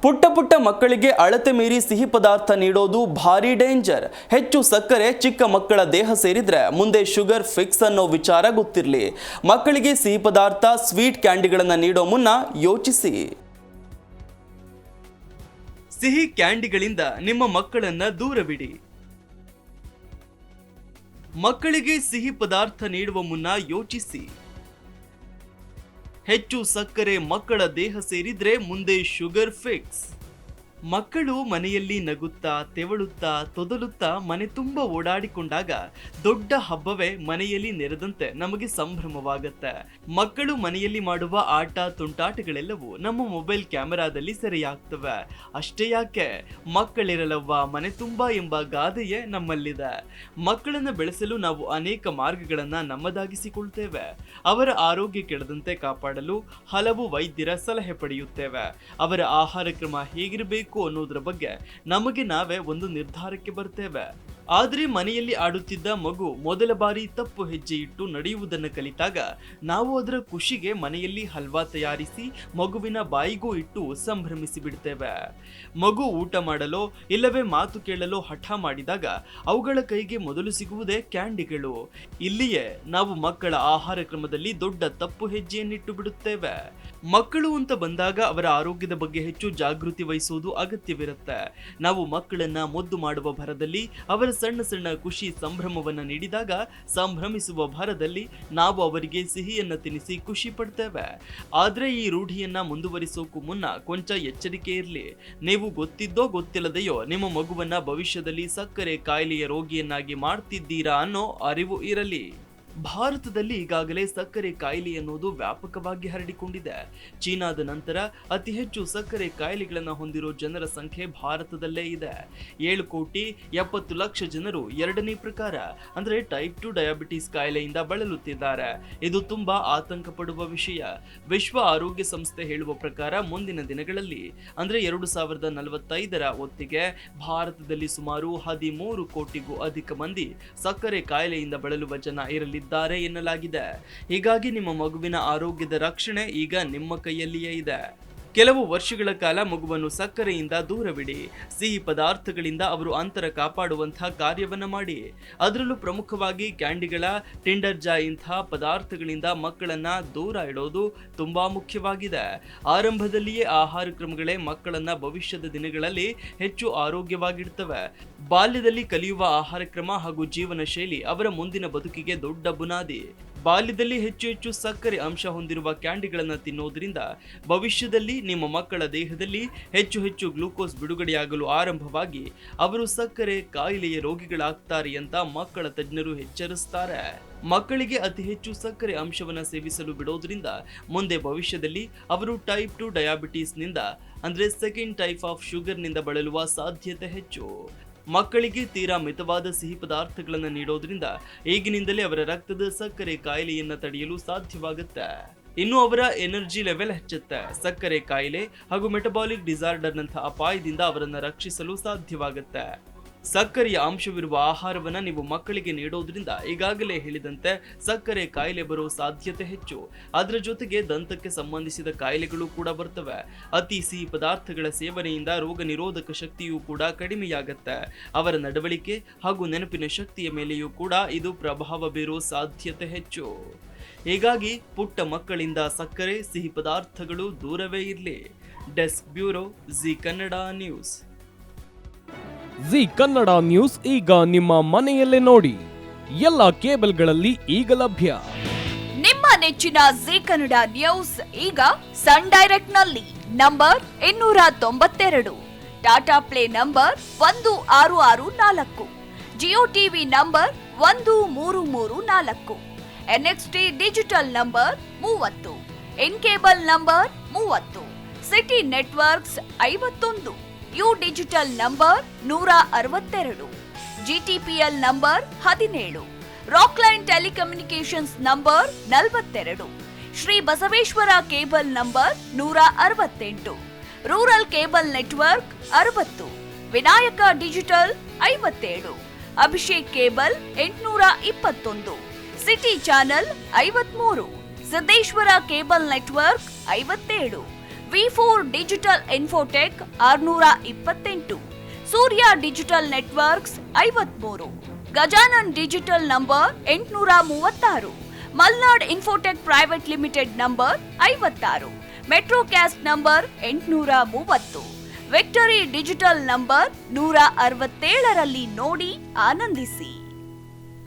ಪುಟ್ಟ ಪುಟ್ಟ ಮಕ್ಕಳಿಗೆ ಅಳತೆ ಮೀರಿ ಸಿಹಿ ಪದಾರ್ಥ ನೀಡೋದು ಭಾರಿ ಡೇಂಜರ್. ಹೆಚ್ಚು ಸಕ್ಕರೆ ಚಿಕ್ಕ ಮಕ್ಕಳ ದೇಹ ಸೇರಿದ್ರೆ ಮುಂದೆ ಶುಗರ್ ಫಿಕ್ಸ್ ಅನ್ನೋ ವಿಚಾರ ಗೊತ್ತಿರಲಿ. ಮಕ್ಕಳಿಗೆ ಸಿಹಿ ಪದಾರ್ಥ ಸ್ವೀಟ್ ಕ್ಯಾಂಡಿಗಳನ್ನು ನೀಡೋ ಮುನ್ನ ಯೋಚಿಸಿ. ಸಿಹಿ ಕ್ಯಾಂಡಿಗಳಿಂದ ನಿಮ್ಮ ಮಕ್ಕಳನ್ನ ದೂರವಿಡಿ. ಮಕ್ಕಳಿಗೆ ಸಿಹಿ ಪದಾರ್ಥ ನೀಡುವ ಮುನ್ನ ಯೋಚಿಸಿ. ಹೆಚ್ಚು ಸಕ್ಕರೆ ಮಕ್ಕಳ ದೇಹ ಸೇರಿದ್ರೆ ಮುಂದೆ ಶುಗರ್ ಫಿಕ್ಸ್. ಮಕ್ಕಳು ಮನೆಯಲ್ಲಿ ನಗುತ್ತಾ ತೆವಳುತ್ತಾ ತೊದಲುತ್ತಾ ಮನೆ ತುಂಬ ಓಡಾಡಿಕೊಂಡಾಗ ದೊಡ್ಡ ಹಬ್ಬವೇ ಮನೆಯಲ್ಲಿ ನೆರೆದಂತೆ ನಮಗೆ ಸಂಭ್ರಮವಾಗುತ್ತೆ. ಮಕ್ಕಳು ಮನೆಯಲ್ಲಿ ಮಾಡುವ ಆಟ ತುಂಟಾಟಗಳೆಲ್ಲವೂ ನಮ್ಮ ಮೊಬೈಲ್ ಕ್ಯಾಮೆರಾದಲ್ಲಿ ಸೆರೆಯಾಗ್ತವೆ. ಅಷ್ಟೇ ಯಾಕೆ, ಮಕ್ಕಳಿರಲವ್ವ ಮನೆ ತುಂಬ ಎಂಬ ಗಾದೆಯೇ ನಮ್ಮಲ್ಲಿದೆ. ಮಕ್ಕಳನ್ನ ಬೆಳೆಸಲು ನಾವು ಅನೇಕ ಮಾರ್ಗಗಳನ್ನ ನಮ್ಮದಾಗಿಸಿಕೊಳ್ತೇವೆ. ಅವರ ಆರೋಗ್ಯ ಕೆಡದಂತೆ ಕಾಪಾಡಲು ಹಲವು ವೈದ್ಯರ ಸಲಹೆ ಪಡೆಯುತ್ತೇವೆ. ಅವರ ಆಹಾರ ಕ್ರಮ ಹೇಗಿರಬೇಕು ಅನ್ನೋದ್ರ ಬಗ್ಗೆ ನಮಗೆ ನಾವೇ ಒಂದು ನಿರ್ಧಾರಕ್ಕೆ ಬರ್ತೇವೆ. ಆದ್ರೆ ಮನೆಯಲ್ಲಿ ಆಡುತ್ತಿದ್ದ ಮಗು ಮೊದಲ ಬಾರಿ ತಪ್ಪು ಹೆಜ್ಜೆ ಇಟ್ಟು ನಡೆಯುವುದನ್ನು ಕಲಿತಾಗ ನಾವು ಅದರ ಖುಷಿಗೆ ಮನೆಯಲ್ಲಿ ಹಲ್ವಾ ತಯಾರಿಸಿ ಮಗುವಿನ ಬಾಯಿಗೂ ಇಟ್ಟು ಸಂಭ್ರಮಿಸಿ ಬಿಡ್ತೇವೆ. ಮಗು ಊಟ ಮಾಡಲು ಇಲ್ಲವೇ ಮಾತು ಕೇಳಲು ಹಠ ಮಾಡಿದಾಗ ಅವುಗಳ ಕೈಗೆ ಮೊದಲು ಸಿಗುವುದೇ ಕ್ಯಾಂಡಿಗಳು. ಇಲ್ಲಿಯೇ ನಾವು ಮಕ್ಕಳ ಆಹಾರ ಕ್ರಮದಲ್ಲಿ ದೊಡ್ಡ ತಪ್ಪು ಹೆಜ್ಜೆಯನ್ನಿಟ್ಟು ಬಿಡುತ್ತೇವೆ. ಮಕ್ಕಳು ಅಂತ ಬಂದಾಗ ಅವರ ಆರೋಗ್ಯದ ಬಗ್ಗೆ ಹೆಚ್ಚು ಜಾಗೃತಿ ವಹಿಸುವುದು ಅಗತ್ಯವಿರುತ್ತೆ. ನಾವು ಮಕ್ಕಳನ್ನ ಮುದ್ದು ಮಾಡುವ ಭರದಲ್ಲಿ ಅವರ ಸಣ್ಣ ಸಣ್ಣ ಖುಷಿ ಸಂಭ್ರಮವನ್ನ ನೀಡಿದಾಗ ಸಂಭ್ರಮಿಸುವ ಭರದಲ್ಲಿ ನಾವು ಅವರಿಗೆ ಸಿಹಿಯನ್ನ ತಿನ್ನಿಸಿ ಖುಷಿ ಪಡ್ತೇವೆ. ಆದ್ರೆ ಈ ರೂಢಿಯನ್ನ ಮುಂದುವರಿಸೋಕು ಮುನ್ನ ಕೊಂಚ ಎಚ್ಚರಿಕೆ ಇರಲಿ. ನೀವು ಗೊತ್ತಿದ್ದೋ ಗೊತ್ತಿಲ್ಲದೆಯೋ ನಿಮ್ಮ ಮಗುವನ್ನ ಭವಿಷ್ಯದಲ್ಲಿ ಸಕ್ಕರೆ ಕಾಯಿಲೆಯ ರೋಗಿಯನ್ನಾಗಿ ಮಾಡ್ತಿದ್ದೀರಾ ಅನ್ನೋ ಅರಿವು ಇರಲಿ. ಭಾರತದಲ್ಲಿ ಈಗಾಗಲೇ ಸಕ್ಕರೆ ಕಾಯಿಲೆ ಅನ್ನೋದು ವ್ಯಾಪಕವಾಗಿ ಹರಡಿಕೊಂಡಿದೆ. ಚೀನಾದ ನಂತರ ಅತಿ ಹೆಚ್ಚು ಸಕ್ಕರೆ ಕಾಯಿಲೆಗಳನ್ನು ಹೊಂದಿರೋ ಜನರ ಸಂಖ್ಯೆ ಭಾರತದಲ್ಲೇ ಇದೆ. 7,70,00,000 ಜನರು ಎರಡನೇ ಪ್ರಕಾರ ಅಂದ್ರೆ ಟೈಪ್ 2 ಡಯಾಬಿಟಿಸ್ ಕಾಯಿಲೆಯಿಂದ ಬಳಲುತ್ತಿದ್ದಾರೆ. ಇದು ತುಂಬಾ ಆತಂಕ ಪಡುವ ವಿಷಯ. ವಿಶ್ವ ಆರೋಗ್ಯ ಸಂಸ್ಥೆ ಹೇಳುವ ಪ್ರಕಾರ ಮುಂದಿನ ದಿನಗಳಲ್ಲಿ ಅಂದ್ರೆ 2045ರ ಹೊತ್ತಿಗೆ ಭಾರತದಲ್ಲಿ ಸುಮಾರು 13 ಕೋಟಿಗೂ ಅಧಿಕ ಮಂದಿ ಸಕ್ಕರೆ ಕಾಯಿಲೆಯಿಂದ ಬಳಲುವ ಜನ ಇರಲಿದ್ದಾರೆ ಎನ್ನಲಾಗಿದೆ. ಹೀಗಾಗಿ ನಿಮ್ಮ ಮಗುವಿನ ಆರೋಗ್ಯದ ರಕ್ಷಣೆ ಈಗ ನಿಮ್ಮ ಕೈಯಲ್ಲಿಯೇ ಇದೆ. ಕೆಲವು ವರ್ಷಗಳ ಕಾಲ ಮಗುವನ್ನು ಸಕ್ಕರೆಯಿಂದ ದೂರವಿಡಿ. ಸಿಹಿ ಪದಾರ್ಥಗಳಿಂದ ಅವರು ಅಂತರ ಕಾಪಾಡುವಂತಹ ಕಾರ್ಯವನ್ನ ಮಾಡಿ. ಅದರಲ್ಲೂ ಪ್ರಮುಖವಾಗಿ ಕ್ಯಾಂಡಿಗಳ, ಟಿಂಡರ್ ಜಾಯ್ ಇಂತಹ ಪದಾರ್ಥಗಳಿಂದ ಮಕ್ಕಳನ್ನ ದೂರ ಇಡೋದು ತುಂಬಾ ಮುಖ್ಯವಾಗಿದೆ. ಆರಂಭದಲ್ಲಿಯೇ ಆಹಾರ ಕ್ರಮಗಳೇ ಮಕ್ಕಳನ್ನ ಭವಿಷ್ಯದ ದಿನಗಳಲ್ಲಿ ಹೆಚ್ಚು ಆರೋಗ್ಯವಾಗಿಡ್ತವೆ. ಬಾಲ್ಯದಲ್ಲಿ ಕಲಿಯುವ ಆಹಾರ ಕ್ರಮ ಹಾಗೂ ಜೀವನ ಶೈಲಿ ಅವರ ಮುಂದಿನ ಬದುಕಿಗೆ ದೊಡ್ಡ ಬುನಾದಿ. ಬಾಲ್ಯದಲ್ಲಿ ಹೆಚ್ಚು ಹೆಚ್ಚು ಸಕ್ಕರೆ ಅಂಶ ಹೊಂದಿರುವ ಕ್ಯಾಂಡಿಗಳನ್ನು ತಿನ್ನೋದ್ರಿಂದ ಭವಿಷ್ಯದಲ್ಲಿ ನಿಮ್ಮ ಮಕ್ಕಳ ದೇಹದಲ್ಲಿ ಹೆಚ್ಚು ಹೆಚ್ಚು ಗ್ಲೂಕೋಸ್ ಬಿಡುಗಡೆಯಾಗಲು ಆರಂಭವಾಗಿ ಅವರು ಸಕ್ಕರೆ ಕಾಯಿಲೆಯ ರೋಗಿಗಳಾಗ್ತಾರೆ ಅಂತ ಮಕ್ಕಳ ತಜ್ಞರು ಎಚ್ಚರಿಸ್ತಾರೆ. ಮಕ್ಕಳಿಗೆ ಅತಿ ಹೆಚ್ಚು ಸಕ್ಕರೆ ಅಂಶವನ್ನು ಸೇವಿಸಲು ಬಿಡೋದ್ರಿಂದ ಮುಂದೆ ಭವಿಷ್ಯದಲ್ಲಿ ಅವರು ಟೈಪ್ 2 ಡಯಾಬಿಟಿಸ್ ನಿಂದ ಅಂದ್ರೆ ಸೆಕೆಂಡ್ ಟೈಪ್ ಆಫ್ ಶುಗರ್ ನಿಂದ ಬಳಲುವ ಸಾಧ್ಯತೆ ಹೆಚ್ಚು. ಮಕ್ಕಳಿಗೆ ತೀರಾ ಮಿತವಾದ ಸಿಹಿ ಪದಾರ್ಥಗಳನ್ನು ನೀಡೋದ್ರಿಂದ ಈಗಿನಿಂದಲೇ ಅವರ ರಕ್ತದ ಸಕ್ಕರೆ ಕಾಯಿಲೆಯನ್ನ ತಡೆಯಲು ಸಾಧ್ಯವಾಗುತ್ತೆ. ಇನ್ನು ಅವರ ಎನರ್ಜಿ ಲೆವೆಲ್ ಹೆಚ್ಚುತ್ತೆ. ಸಕ್ಕರೆ ಕಾಯಿಲೆ ಹಾಗೂ ಮೆಟಬಾಲಿಕ್ ಡಿಸಾರ್ಡರ್ ನಂತಹ ಅಪಾಯದಿಂದ ಅವರನ್ನು ರಕ್ಷಿಸಲು ಸಾಧ್ಯವಾಗುತ್ತೆ. ಸಕ್ಕರೆಯ ಅಂಶವಿರುವ ಆಹಾರವನ್ನ ನೀವು ಮಕ್ಕಳಿಗೆ ನೀಡೋದ್ರಿಂದ ಈಗಾಗಲೇ ಹೇಳಿದಂತೆ ಸಕ್ಕರೆ ಕಾಯಿಲೆ ಬರೋ ಸಾಧ್ಯತೆ ಹೆಚ್ಚು. ಅದರ ಜೊತೆಗೆ ದಂತಕ್ಕೆ ಸಂಬಂಧಿಸಿದ ಕಾಯಿಲೆಗಳು ಕೂಡ ಬರ್ತವೆ. ಅತಿ ಸಿಹಿ ಪದಾರ್ಥಗಳ ಸೇವನೆಯಿಂದ ರೋಗ ನಿರೋಧಕ ಶಕ್ತಿಯೂ ಕೂಡ ಕಡಿಮೆಯಾಗುತ್ತೆ. ಅವರ ನಡವಳಿಕೆ ಹಾಗೂ ನೆನಪಿನ ಶಕ್ತಿಯ ಮೇಲೆಯೂ ಕೂಡ ಇದು ಪ್ರಭಾವ ಬೀರೋ ಸಾಧ್ಯತೆ ಹೆಚ್ಚು. ಹೀಗಾಗಿ ಪುಟ್ಟ ಮಕ್ಕಳಿಂದ ಸಕ್ಕರೆ ಸಿಹಿ ಪದಾರ್ಥಗಳು ದೂರವೇ ಇರಲಿ. Desk bureau, G Kannada news. G Kannada news ಈಗ ನಿಮ್ಮ ಮನೆಯಲ್ಲೇ ನೋಡಿ. ಎಲ್ಲ ಕೇಬಲ್ಗಳಲ್ಲಿ ಈಗ ಲಭ್ಯ. ನಿಮ್ಮ ನೆಚ್ಚಿನ ಜಿ ಕನ್ನಡ ನ್ಯೂಸ್ ಈಗ ಸನ್ ಡೈರೆಕ್ಟ್ ನಲ್ಲಿ number 292, Tata play number 1664, Jio TV number 1334, NXT digital number 30, in cable number 30, city networks 51, U digital number 162, GTPL number 17, Rockline telecommunications number 42, Shri Basaveshwara cable number 168, rural cable network 60, Vinayaka digital 57, Abhishek cable 821, city channel 53, Siddeshwara cable network 57, V4 digital Infotech 628, Surya digital networks 53, Gajanan digital number 836, Malnad Infotech private limited number 56, Metrocast number 830, Victory digital number 167ರಲ್ಲಿ ನೋಡಿ ಆನಂದಿಸಿ.